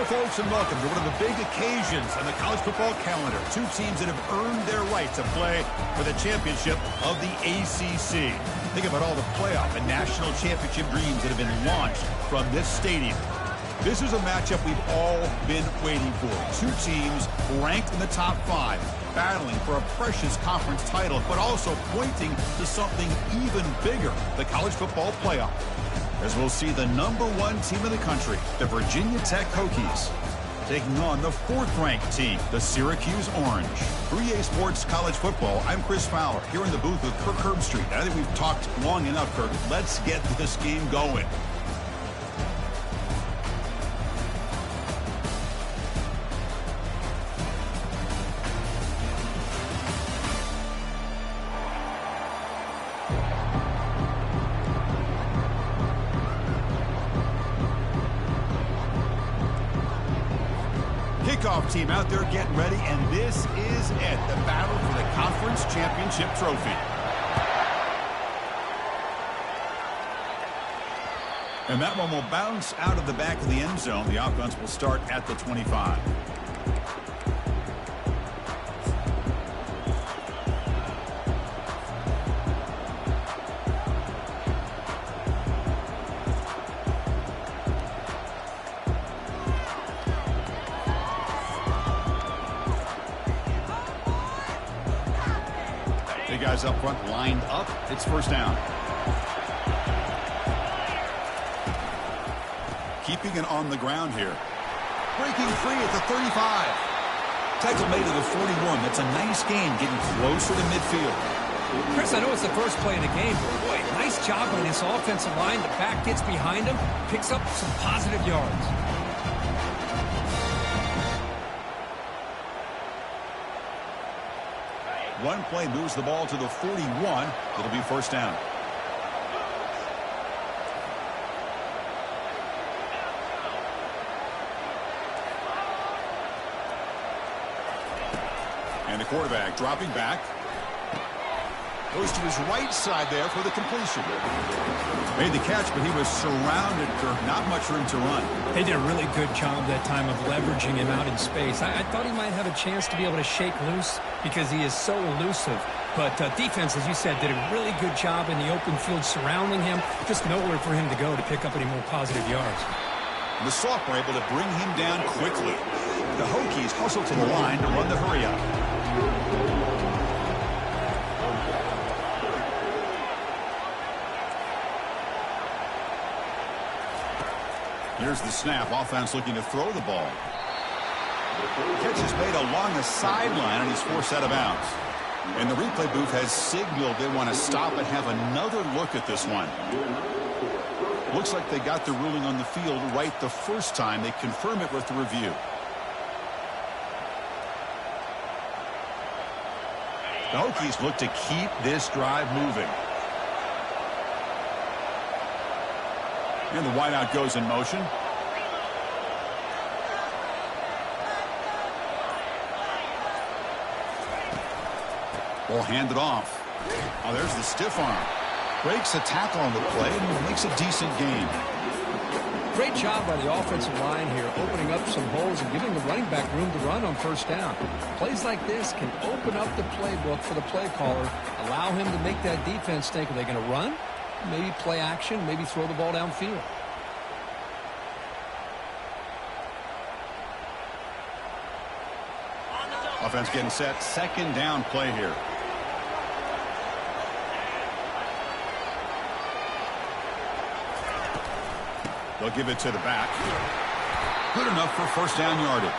Hi, folks, and welcome to one of the big occasions on the college football calendar. Two teams that have earned their right to play for the championship of the ACC. Think about all the playoff and national championship dreams that have been launched from this stadium. This is a matchup we've all been waiting for. Two teams ranked in the top 5, battling for a precious conference title, but also pointing to something even bigger, the college football playoff. As we'll see the #1 team in the country, the Virginia Tech Hokies, taking on the 4th-ranked team, the Syracuse Orange. For EA Sports College Football, I'm Chris Fowler, here in the booth with Kirk Herbstreit. I think we've talked long enough, Kirk. Let's get this game going. Kickoff team out there getting ready, and this is it, the battle for the conference championship trophy. And that one will bounce out of the back of the end zone. The offense will start at the 25. Guys up front lined up. It's first down. Keeping it on the ground here. Breaking free at the 35. Tackle made at the 41. That's a nice gain, getting closer to midfield. Chris, I know it's the first play of the game, but boy, nice job by this offensive line. The back gets behind him, picks up some positive yards. One play moves the ball to the 41. It'll be first down. And the quarterback dropping back. Goes to his right side there for the completion. Made the catch, but he was surrounded, Kirk. Not much room to run. They did a really good job that time of leveraging him out in space. I thought he might have a chance to be able to shake loose because he is so elusive. But defense, as you said, did a really good job in the open field surrounding him. Just nowhere for him to go to pick up any more positive yards. The Soft were able to bring him down quickly. The Hokies hustle to the line to run the hurry-up. Here's the snap. Offense looking to throw the ball. Catch is made along the sideline, and he's forced out of bounds. And the replay booth has signaled they want to stop and have another look at this one. Looks like they got the ruling on the field right the first time. They confirm it with the review. The Hokies look to keep this drive moving. And the wideout goes in motion. Ball handed off. Oh, there's the stiff arm. Breaks a tackle on the play and makes a decent gain. Great job by the offensive line here, opening up some holes and giving the running back room to run on first down. Plays like this can open up the playbook for the play caller, allow him to make that defense think, are they going to run? Maybe play action, maybe throw the ball downfield. Offense getting set. Second down play here. They'll give it to the back. Good enough for first down yardage.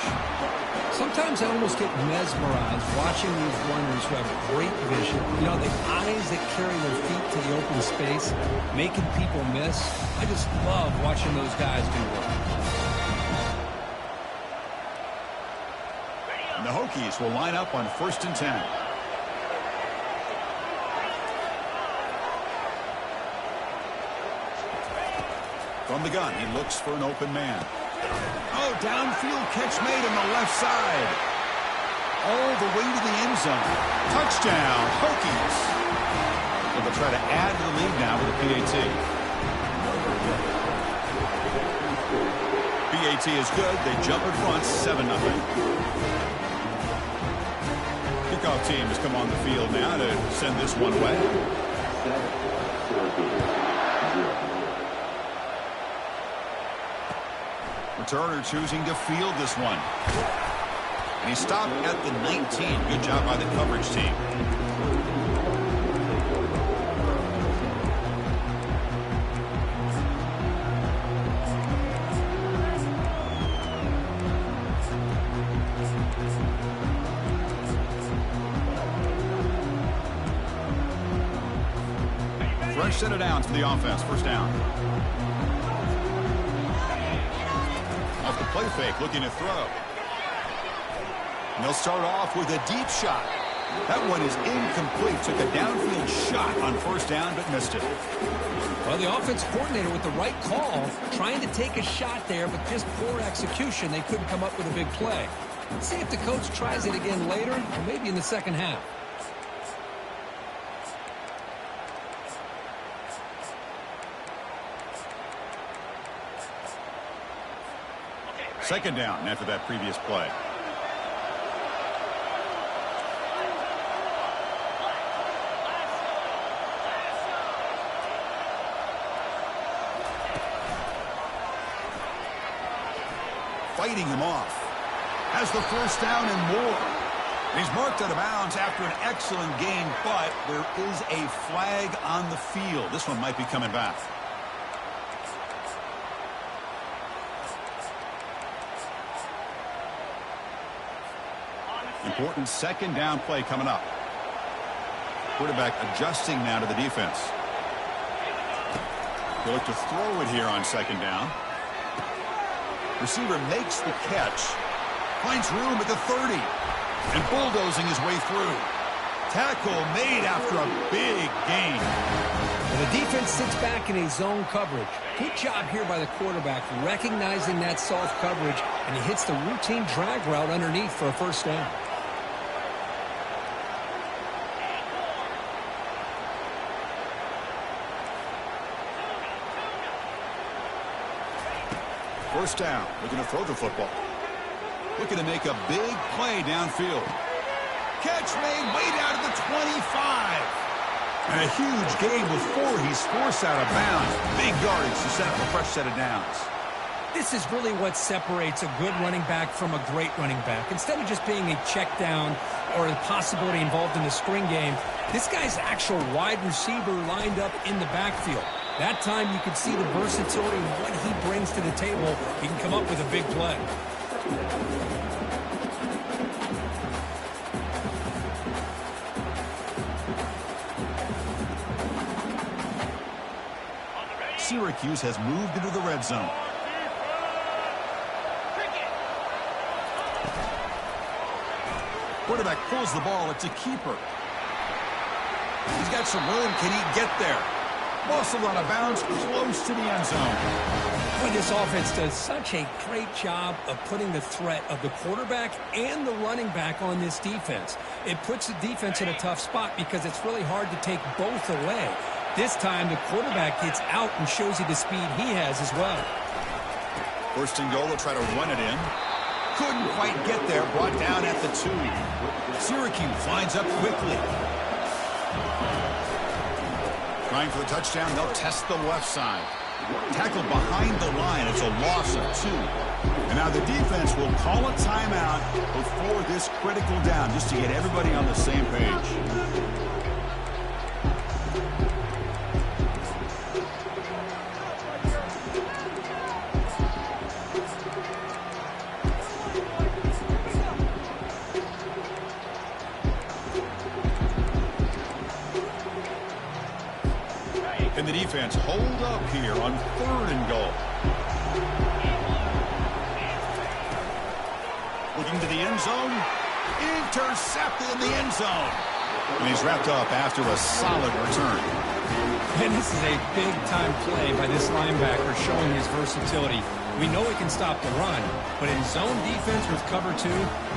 Sometimes I almost get mesmerized watching these runners who have great vision. You know, the eyes that carry their feet to the open space, making people miss. I just love watching those guys do work. And the Hokies will line up on 1st and 10. From the gun, he looks for an open man. Oh, downfield catch made on the left side. All the way to the end zone. Touchdown, Hokies. So they'll try to add to the lead now with a PAT. PAT is good. They jump in front 7-0. Kickoff team has come on the field now to send this one away. Returner choosing to field this one. And he stopped at the 19. Good job by the coverage team. Fresh set of downs for the offense. First down. Off the play fake, looking to throw. And they'll start off with a deep shot. That one is incomplete. Took a downfield shot on first down, but missed it. Well, the offense coordinator with the right call, trying to take a shot there, but just poor execution. They couldn't come up with a big play. Let's see if the coach tries it again later, or maybe in the second half. Second down after that previous play. Fighting him off. Has the first down and more. He's marked out of bounds after an excellent game, but there is a flag on the field. This one might be coming back. Important second down play coming up. Quarterback adjusting now to the defense. He'll look to throw it here on second down. Receiver makes the catch. Finds room at the 30. And bulldozing his way through. Tackle made after a big gain. And the defense sits back in a zone coverage. Good job here by the quarterback, recognizing that soft coverage, and he hits the routine drag route underneath for a first down. First down, looking to throw the football. Looking to make a big play downfield. Catch made way down to the 25. And a huge gain before he's forced out of bounds. Big yardage to set up a fresh set of downs. This is really what separates a good running back from a great running back. Instead of just being a check down or a possibility involved in the screen game, this guy's actual wide receiver lined up in the backfield. That time you can see the versatility of what he brings to the table. He can come up with a big play. Syracuse has moved into the red zone. Quarterback pulls the ball. It's a keeper. He's got some room. Can he get there? Muscled out of bounds, close to the end zone. Boy, this offense does such a great job of putting the threat of the quarterback and the running back on this defense. It puts the defense in a tough spot because it's really hard to take both away. This time, the quarterback gets out and shows you the speed he has as well. First and goal, they'll try to run it in. Couldn't quite get there, brought down at the 2. Syracuse lines up quickly. Trying for the touchdown, they'll test the left side. Tackled behind the line, it's a loss of 2. And now the defense will call a timeout before this critical down, just to get everybody on the same page. And the defense hold up here on 3rd and goal. Looking to the end zone. Intercepted in the end zone. And he's wrapped up after a solid return. And this is a big-time play by this linebacker showing his versatility. We know he can stop the run, but in zone defense with cover 2,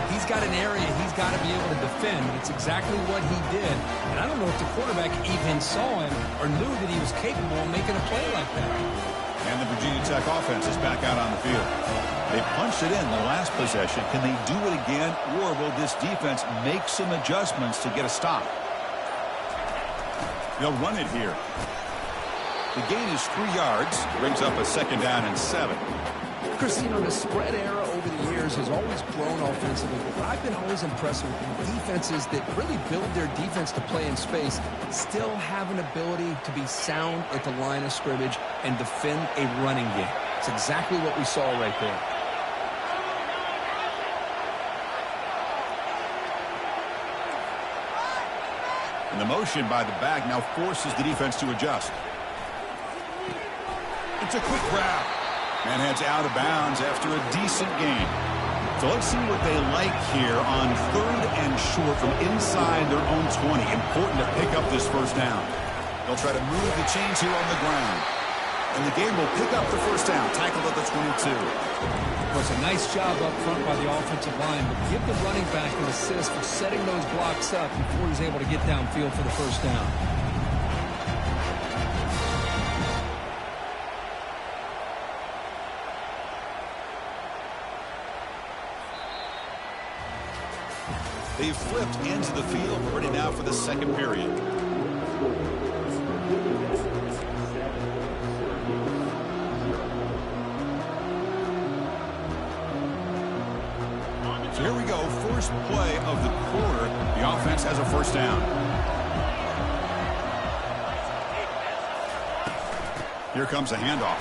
he's got an area he's got to be able to defend. It's exactly what he did. And I don't know if the quarterback even saw him or knew that he was capable of making a play like that. And the Virginia Tech offense is back out on the field. They punched it in the last possession. Can they do it again, or will this defense make some adjustments to get a stop? They'll run it here. The gain is 3 yards. Brings up a 2nd down and 7. Chris, you know, the spread era over the years has always grown offensively, but I've been always impressed with defenses that really build their defense to play in space, still have an ability to be sound at the line of scrimmage and defend a running game. It's exactly what we saw right there. And the motion by the back now forces the defense to adjust. It's a quick grab. And heads out of bounds after a decent gain. So let's see what they like here on 3rd and short from inside their own 20. Important to pick up this 1st down. They'll try to move the chains here on the ground. And the game will pick up the 1st down. Tackled at the 22. It was a nice job up front by the offensive line, but give the running back an assist for setting those blocks up before he's able to get downfield for the 1st down. They've flipped into the field. We're ready now for the 2nd period. So here we go. First play of the quarter. The offense has a 1st down. Here comes a handoff.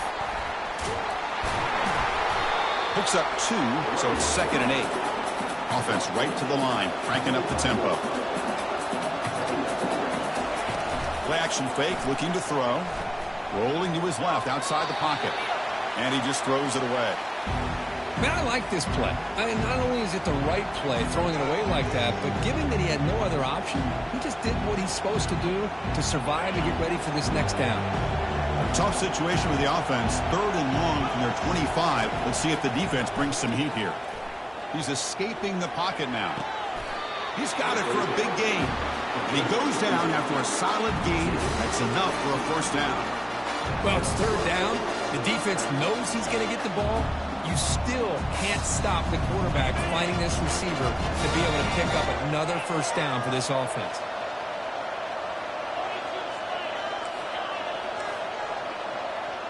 Picks up 2, so it's 2nd and 8. Offense right to the line, cranking up the tempo. Play action fake, looking to throw. Rolling to his left, outside the pocket. And he just throws it away. Man, I like this play. I mean, not only is it the right play, throwing it away like that, but given that he had no other option, he just did what he's supposed to do to survive and get ready for this next down. Tough situation with the offense. 3rd and long from their 25. Let's see if the defense brings some heat here. He's escaping the pocket now. He's got it for a big gain. And he goes down after a solid gain. That's enough for a 1st down. Well, it's 3rd down. The defense knows he's going to get the ball. You still can't stop the quarterback finding this receiver to be able to pick up another 1st down for this offense.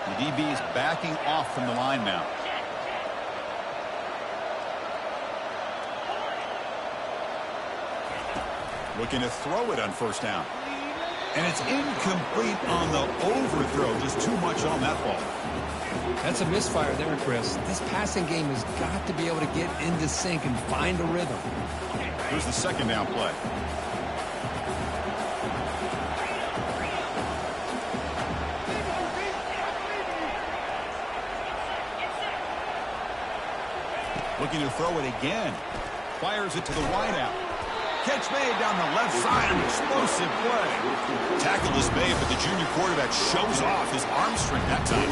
The DB is backing off from the line now. Looking to throw it on 1st down. And it's incomplete on the overthrow. Just too much on that ball. That's a misfire there, Chris. This passing game has got to be able to get into sync and find a rhythm. Here's the 2nd down play. Looking to throw it again. Fires it to the wideout. Catch made down the left side. An explosive play. Tackle is made, but the junior quarterback shows off his arm strength that time.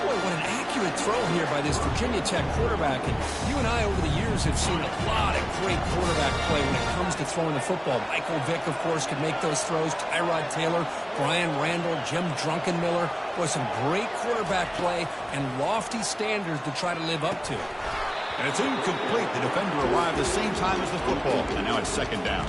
Boy, what an accurate throw here by this Virginia Tech quarterback. And you and I, over the years, have seen a lot of great quarterback play when it comes to throwing the football. Michael Vick, of course, could make those throws. Tyrod Taylor, Brian Randall, Jim Druckenmiller. Boy, some great quarterback play and lofty standards to try to live up to. And it's incomplete. The defender arrived the same time as the football. And now it's 2nd down.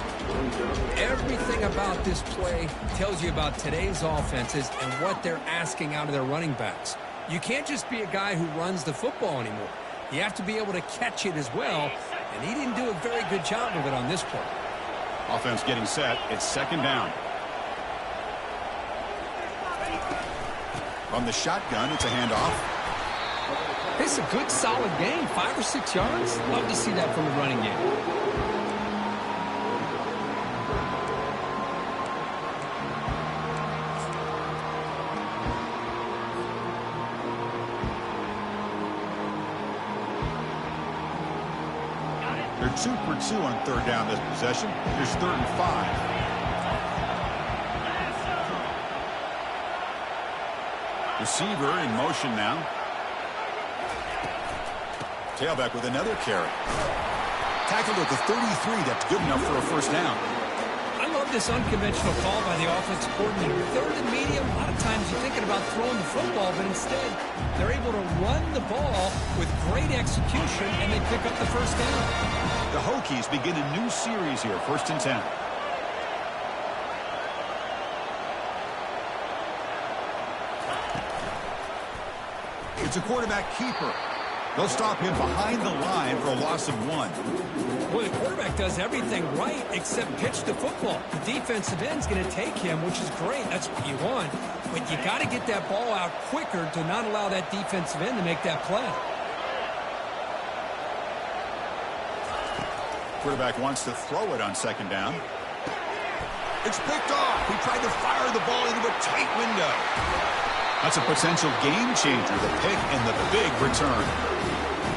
Everything about this play tells you about today's offenses and what they're asking out of their running backs. You can't just be a guy who runs the football anymore. You have to be able to catch it as well. And he didn't do a very good job of it on this play. Offense getting set. It's 2nd down. From the shotgun, it's a handoff. It's a good, solid game. 5 or 6 yards. Love to see that from the running game. They're 2 for 2 on 3rd down this possession. Here's 3rd and 5. Receiver in motion now. Tailback with another carry. Tackled at the 33. That's good enough for a 1st down. I love love this unconventional call by the offensive coordinator. Third and medium, a lot of times you're thinking about throwing the football, but instead they're able to run the ball with great execution, and they pick up the first down. The Hokies begin a new series here, 1st and 10. It's a quarterback keeper. They'll stop him behind the line for a loss of 1. Well, the quarterback does everything right except pitch the football. The defensive end's going to take him, which is great. That's what you want. But you got to get that ball out quicker to not allow that defensive end to make that play. Quarterback wants to throw it on 2nd down. It's picked off. He tried to fire the ball into a tight window. That's a potential game changer, the pick and the big return.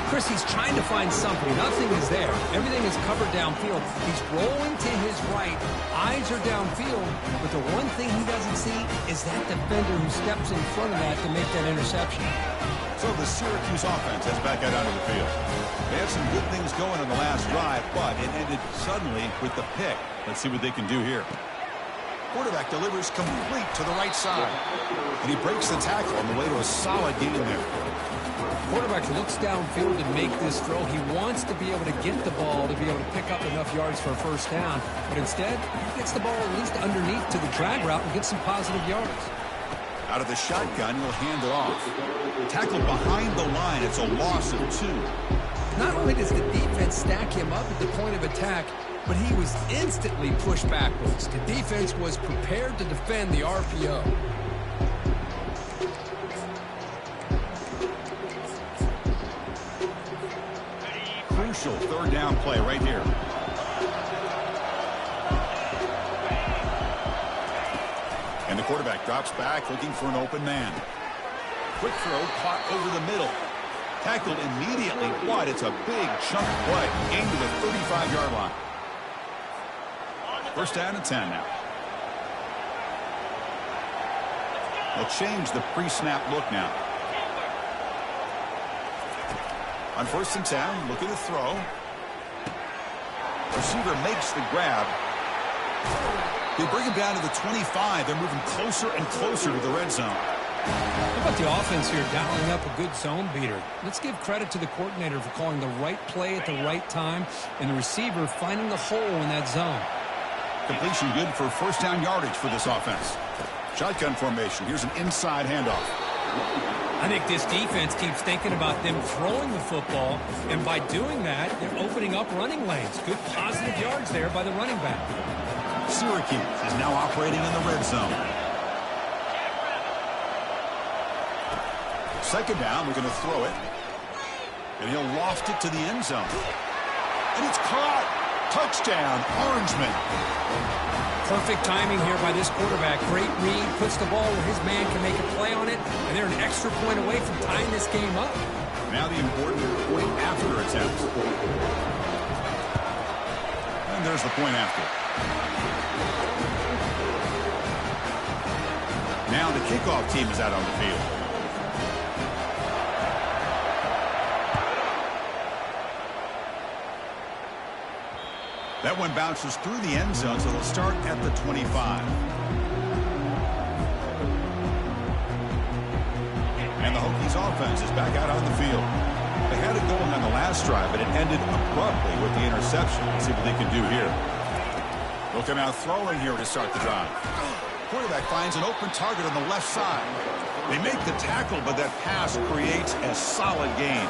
Chris, he's trying to find something. Nothing is there. Everything is covered downfield. He's rolling to his right. Eyes are downfield. But the one thing he doesn't see is that defender who steps in front of that to make that interception. So the Syracuse offense heads back out onto the field. They had some good things going on the last drive, but it ended suddenly with the pick. Let's see what they can do here. Quarterback delivers complete to the right side. And he breaks the tackle on the way to a solid gain there. Quarterback looks downfield to make this throw. He wants to be able to get the ball to be able to pick up enough yards for a first down. But instead, he gets the ball at least underneath to the drag route and gets some positive yards. Out of the shotgun, he'll hand it off. Tackled behind the line. It's a loss of 2. Not only does the defense stack him up at the point of attack, but he was instantly pushed backwards. The defense was prepared to defend the RPO. Crucial 3rd down play right here. And the quarterback drops back looking for an open man. Quick throw caught over the middle. Tackled immediately, but it's a big chunk play. Gained to the 35-yard line. 1st down and 10 now. They'll change the pre-snap look now. On 1st and 10, looking to throw. Receiver makes the grab. They bring him down to the 25. They're moving closer and closer to the red zone. How about the offense here dialing up a good zone beater? Let's give credit to the coordinator for calling the right play at the right time and the receiver finding the hole in that zone. Completion good for 1st down yardage for this offense. Shotgun formation. Here's an inside handoff. I think this defense keeps thinking about them throwing the football, and by doing that, they're opening up running lanes. Good positive yards there by the running back. Syracuse is now operating in the red zone. 2nd down, we're going to throw it. And he'll loft it to the end zone. And it's caught. Touchdown, Orangemen. Perfect timing here by this quarterback. Great read, puts the ball where his man can make a play on it, and they're an extra point away from tying this game up. Now the important point after attempt. And there's the point after. Now the kickoff team is out on the field. That one bounces through the end zone, so they'll start at the 25. And the Hokies offense is back out on the field. They had it going on the last drive, but it ended abruptly with the interception. Let's see what they can do here. They'll come out throwing here to start the drive. Quarterback finds an open target on the left side. They make the tackle, but that pass creates a solid gain.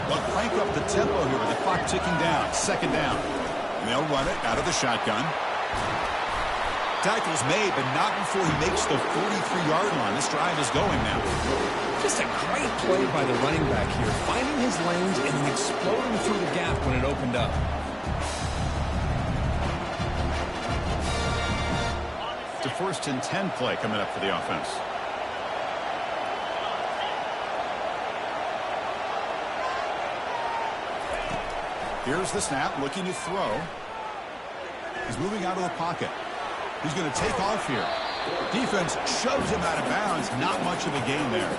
They'll crank up the tempo here with the clock ticking down. 2nd down. And they'll run it out of the shotgun. Tackle's made, but not before he makes the 43-yard line. This drive is going now. Just a great play by the running back here, finding his lanes and then exploding through the gap when it opened up. It's a 1st and 10 play coming up for the offense. Here's the snap, looking to throw. He's moving out of the pocket. He's going to take off here. Defense shoves him out of bounds. Not much of a gain there.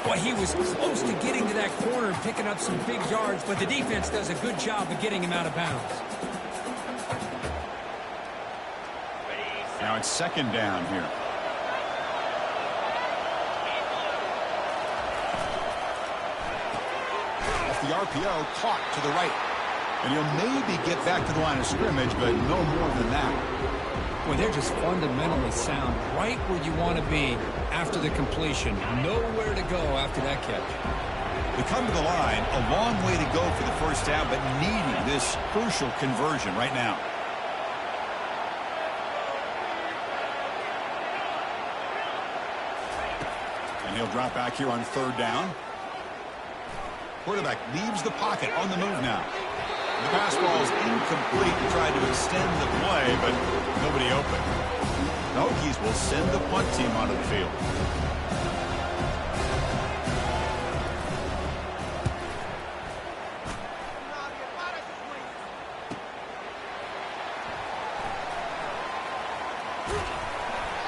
Boy, he was close to getting to that corner and picking up some big yards, but the defense does a good job of getting him out of bounds. Now it's second down here. Off the RPO, caught to the right. And he'll maybe get back to the line of scrimmage, but no more than that. Well, they're just fundamentally sound, right where you want to be after the completion. Nowhere to go after that catch. They come to the line, a long way to go for the first down, but needing this crucial conversion right now. And he'll drop back here on third down. Quarterback leaves the pocket on the move now. The pass ball is incomplete to try to extend the play, but nobody open. The Hokies will send the punt team onto the field.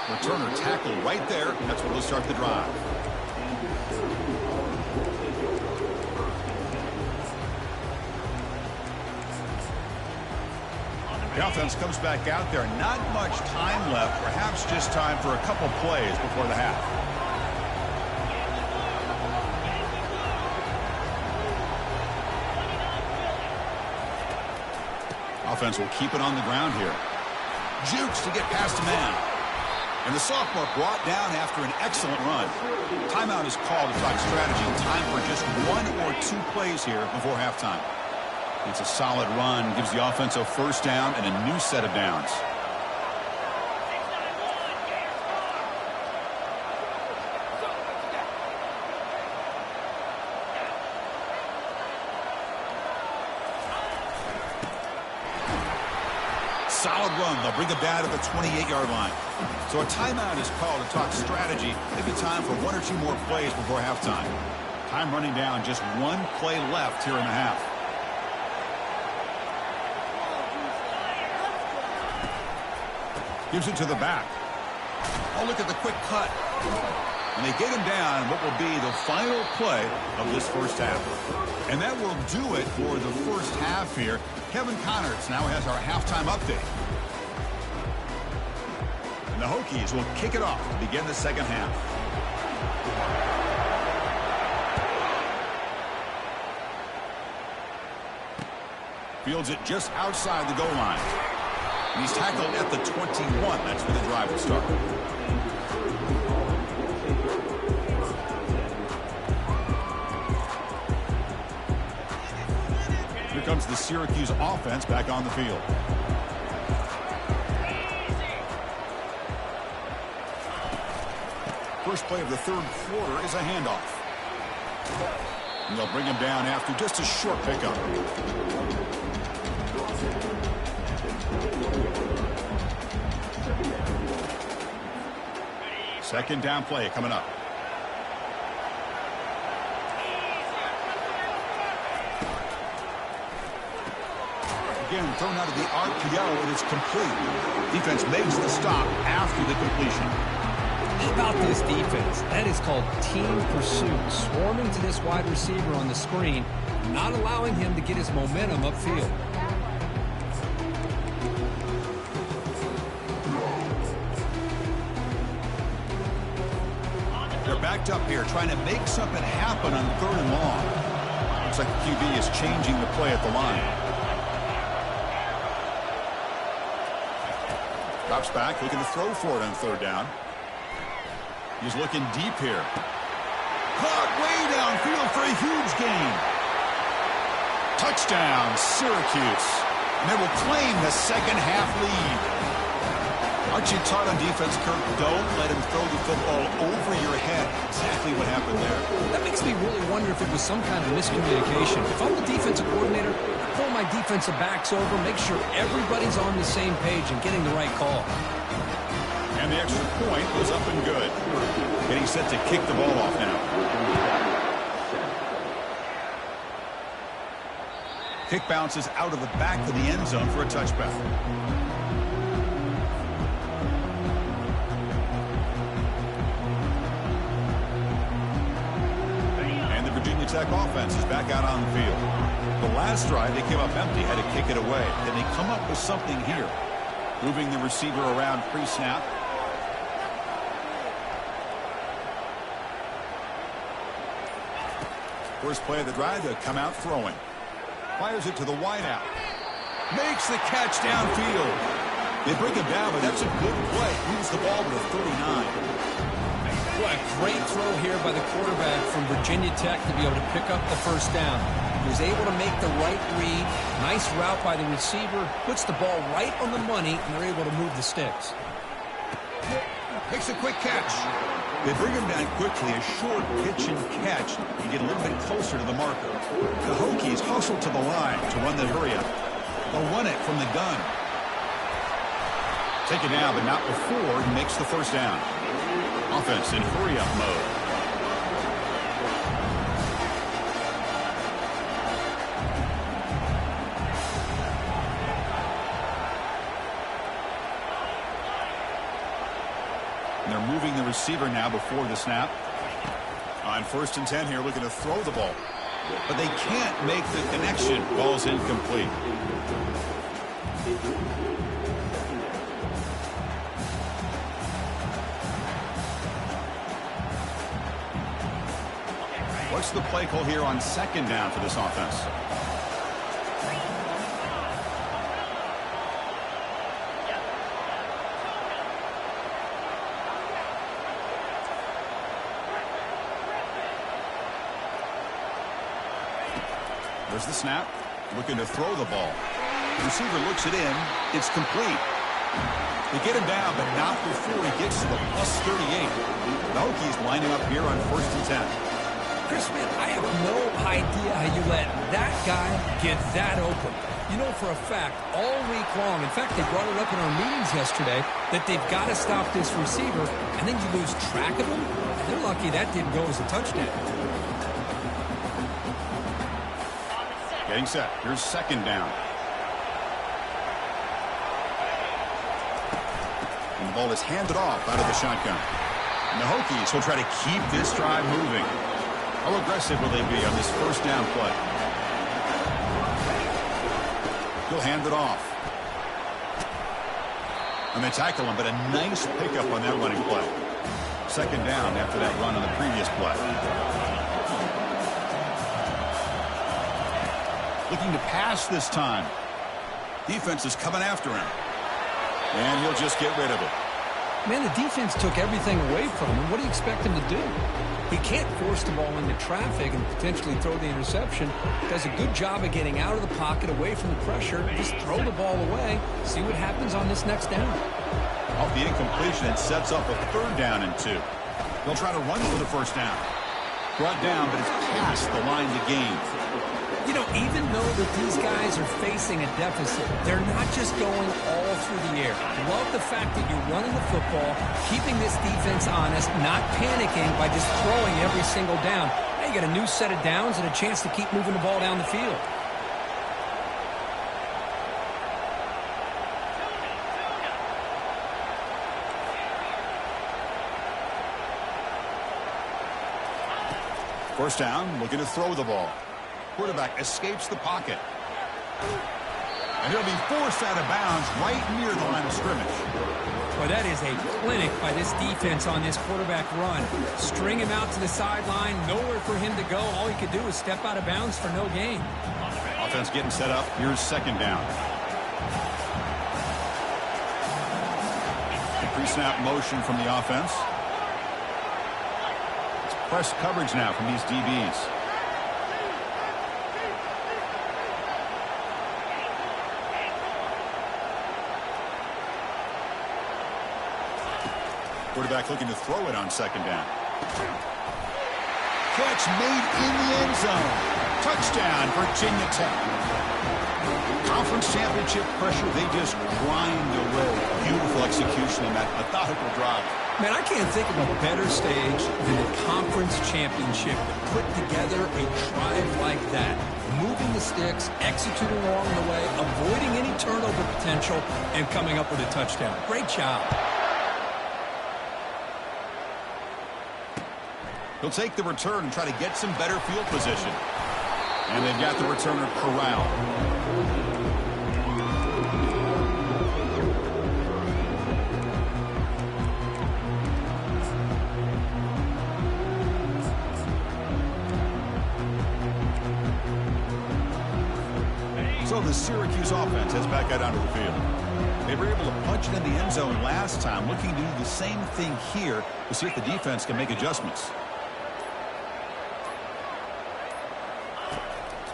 Returner tackle right there. That's where we'll start the drive. The offense comes back out there. Not much time left. Perhaps just time for a couple plays before the half. Offense will keep it on the ground here. Jukes to get past a man. And the sophomore brought down after an excellent run. Timeout is called to talk strategy. Time for just 1 or 2 plays here before halftime. It's a solid run. Gives the offense a first down and a new set of downs. Solid run. They'll bring it down at the 28-yard line. So a timeout is called to talk strategy. Maybe time for 1 or 2 more plays before halftime. Time running down. Just 1 play left here in the half. Gives it to the back. Oh, look at the quick cut. And they get him down what will be the final play of this first half. And that will do it for the first half here. Kevin Connors now has our halftime update. And the Hokies will kick it off to begin the second half. Fields it just outside the goal line. And he's tackled at the 21. That's where the drive will start. Here comes the Syracuse offense back on the field. First play of the third quarter is a handoff. And they'll bring him down after just a short pickup. Second down play coming up. Again, thrown out of the RPO, and it's complete. Defense makes the stop after the completion. How about this defense? That is called team pursuit. Swarming to this wide receiver on the screen, not allowing him to get his momentum upfield. Backed up here, trying to make something happen on 3rd and long. Looks like the QB is changing the play at the line. Drops back, looking to throw for it on 3rd down. He's looking deep here. Caught way downfield for a huge gain. Touchdown, Syracuse. And they will claim the second half lead. Aren't you taught on defense, Kirk? Don't let him throw the football over your head. Exactly what happened there. That makes me really wonder if it was some kind of miscommunication. If I'm the defensive coordinator, I pull my defensive backs over, make sure everybody's on the same page and getting the right call. And the extra point was up and good. Getting set to kick the ball off now. Kick bounces out of the back of the end zone for a touchback. Tech offense is back out on the field. The last drive, they came up empty, had to kick it away. Then they come up with something here. Moving the receiver around pre-snap. First play of the drive to come out throwing. Fires it to the wideout. Makes the catch downfield. They bring him down, but that's a good play. Moves the ball to the 39. What a great throw here by the quarterback from Virginia Tech to be able to pick up the first down. He was able to make the right read. Nice route by the receiver. Puts the ball right on the money, and they're able to move the sticks. Makes a quick catch. They bring him down quickly. A short pitch and catch. You get a little bit closer to the marker. The Hokies hustle to the line to run the hurry-up. They'll run it from the gun. Take it down, but not before he makes the first down. Offense in hurry-up mode. And they're moving the receiver now before the snap. On 1st and 10 here, looking to throw the ball. But they can't make the connection. Ball's incomplete. What's the play call here on 2nd down for this offense? There's the snap. Looking to throw the ball. The receiver looks it in. It's complete. They get him down, but not before he gets to the +38. The Hokies lining up here on 1st and 10. Chris, man, I have no idea how you let that guy get that open. You know for a fact, all week long, in fact, they brought it up in our meetings yesterday, that they've got to stop this receiver, and then you lose track of him. And they're lucky that didn't go as a touchdown. Getting set. Here's 2nd down. And the ball is handed off out of the shotgun. And the Hokies will try to keep this drive moving. How aggressive will they be on this 1st down play? He'll hand it off. And they tackle him, but a nice pickup on that running play. 2nd down after that run on the previous play. Looking to pass this time. Defense is coming after him. And he'll just get rid of it. Man, the defense took everything away from him. What do you expect him to do? He can't force the ball into traffic and potentially throw the interception. Does a good job of getting out of the pocket, away from the pressure. Just throw the ball away. See what happens on this next down. Off the incompletion, it sets up a 3rd down and 2. They'll try to run for the 1st down. Brought down, but it's past the line to gain. You know, even though that these guys are facing a deficit, they're not just going all through the air. Love the fact that you're running the football, keeping this defense honest, not panicking by just throwing every single down. Now you got a new set of downs and a chance to keep moving the ball down the field. First down, looking to throw the ball. Quarterback escapes the pocket. And he'll be forced out of bounds right near the line of scrimmage. Well, that is a clinic by this defense on this quarterback run. String him out to the sideline, nowhere for him to go. All he could do is step out of bounds for no gain. Offense getting set up. Here's 2nd down. Pre-snap motion from the offense. It's press coverage now from these DBs. Quarterback looking to throw it on 2nd down. Catch made in the end zone. Touchdown, Virginia Tech. Conference championship pressure, they just grind away. Beautiful execution on that methodical drive. Man, I can't think of a better stage than the conference championship to put together a drive like that. Moving the sticks, executing along the way, avoiding any turnover potential, and coming up with a touchdown. Great job. He'll take the return and try to get some better field position. And they've got the returner corralled. So the Syracuse offense heads back out onto the field. They were able to punch it in the end zone last time, looking to do the same thing here to see if the defense can make adjustments.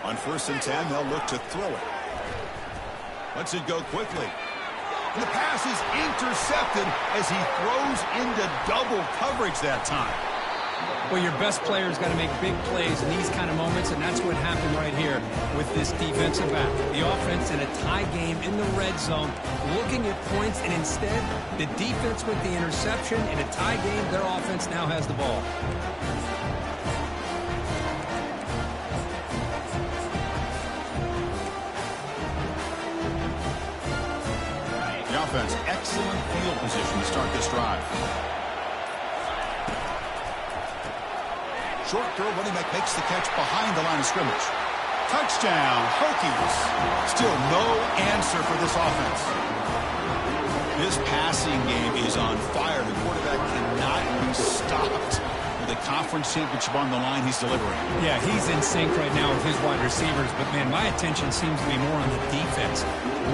On 1st and 10, they'll look to throw it. Lets it go quickly. And the pass is intercepted as he throws into double coverage that time. Well, your best player's got to make big plays in these kind of moments, and that's what happened right here with this defensive back. The offense in a tie game in the red zone, looking at points, and instead, the defense with the interception. In a tie game, their offense now has the ball. The offense, excellent field position to start this drive. Short throw, running back makes the catch behind the line of scrimmage. Touchdown, Hokies. Still no answer for this offense. This passing game is on fire. The quarterback cannot be stopped. With a conference championship on the line, he's delivering. Yeah, he's in sync right now with his wide receivers, but man, my attention seems to be more on the defense.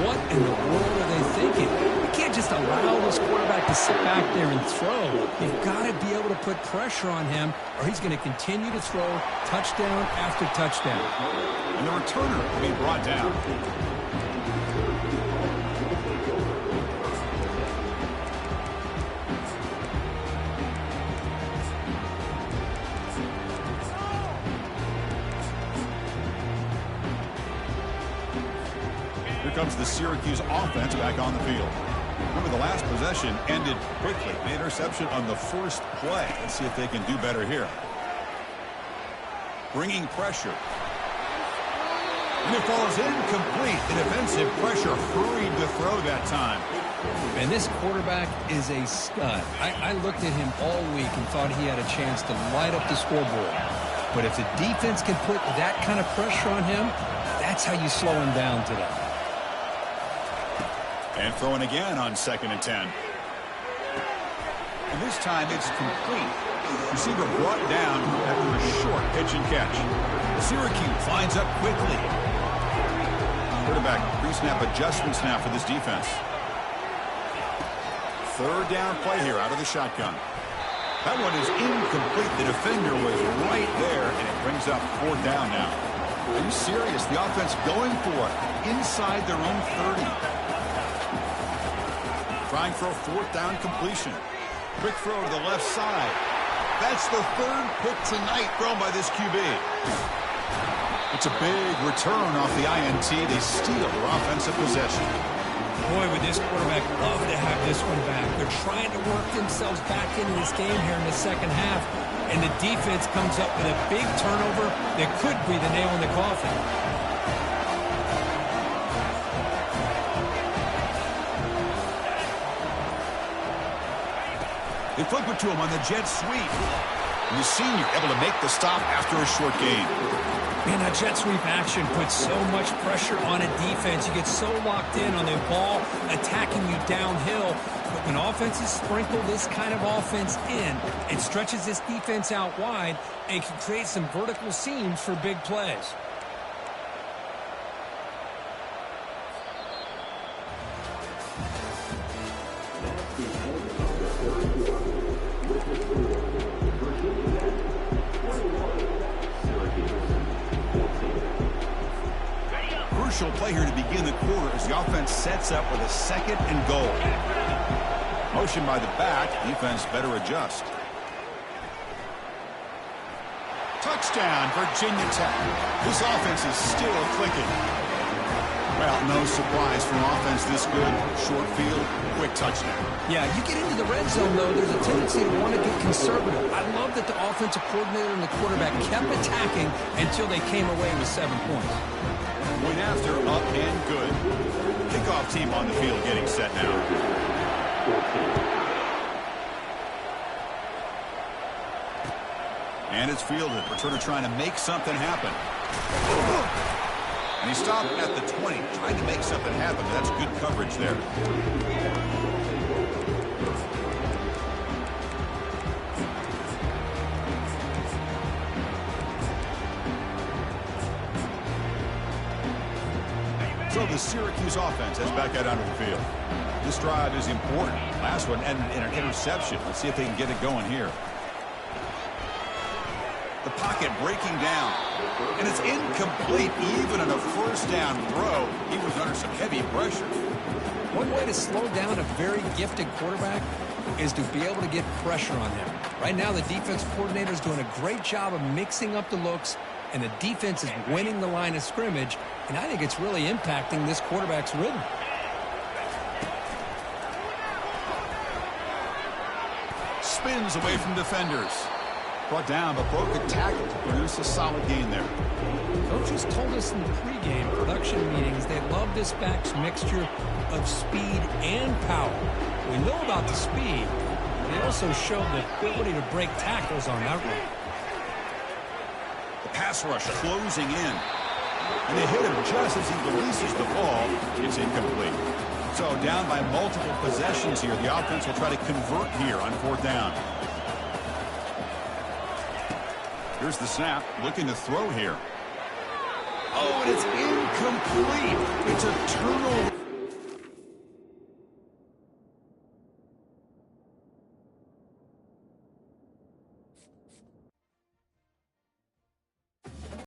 What in the world are they thinking? You can't just allow this quarterback to sit back there and throw. You've got to be able to put pressure on him, or he's going to continue to throw touchdown after touchdown. And the returner will be brought down. Comes the Syracuse offense back on the field. Remember, the last possession ended quickly. The interception on the first play. Let's see if they can do better here. Bringing pressure. And it falls incomplete. The defensive pressure hurried to throw that time. And this quarterback is a stud. I looked at him all week and thought he had a chance to light up the scoreboard. But if the defense can put that kind of pressure on him, that's how you slow him down today. And throwing again on 2nd and 10. And this time it's complete. Receiver brought down after a short pitch and catch. Syracuse lines up quickly. Quarterback pre-snap adjustments now for this defense. 3rd down play here out of the shotgun. That one is incomplete. The defender was right there, and it brings up 4th down now. Are you serious? The offense going for it inside their own 30. Trying for a 4th down completion. Quick throw to the left side. That's the 3rd pick tonight thrown by this QB. It's a big return off the INT. They steal their offensive possession. Boy, would this quarterback love to have this one back. They're trying to work themselves back into this game here in the second half, and the defense comes up with a big turnover that could be the nail in the coffin. They flip it to him on the jet sweep. And the senior able to make the stop after a short gain. Man, that jet sweep action puts so much pressure on a defense. You get so locked in on the ball attacking you downhill. But when offenses sprinkle this kind of offense in, it stretches this defense out wide and can create some vertical seams for big plays. Crucial play here to begin the quarter as the offense sets up with a 2nd and goal. Motion by the back. Defense better adjust. Touchdown, Virginia Tech. This offense is still clicking. Well, no surprise from offense this good. Short field, quick touchdown. Yeah, you get into the red zone, though, there's a tendency to want to get conservative. I love that the offensive coordinator and the quarterback kept attacking until they came away with 7 points. Point after, up and good. Kickoff team on the field getting set now. And it's fielded. Returner trying to make something happen. And he stopped at the 20, trying to make something happen. That's good coverage there. So the Syracuse offense heads back out onto the field. This drive is important. Last one ended in an interception. Let's see if they can get it going here. The pocket breaking down. And it's incomplete. Even on a first down throw, he was under some heavy pressure. One way to slow down a very gifted quarterback is to be able to get pressure on him. Right now, the defense coordinator is doing a great job of mixing up the looks, and the defense is winning the line of scrimmage, and I think it's really impacting this quarterback's rhythm. Spins away from defenders. Brought down, but broke a tackle to produce a solid gain there. Coaches told us in the pregame production meetings they love this back's mixture of speed and power. We know about the speed. They also showed the ability to break tackles on that run. The pass rush closing in. And they hit him just as he releases the ball. It's incomplete. So down by multiple possessions here. The offense will try to convert here on fourth down. Here's the snap. Looking to throw here. Oh, and it's incomplete. It's a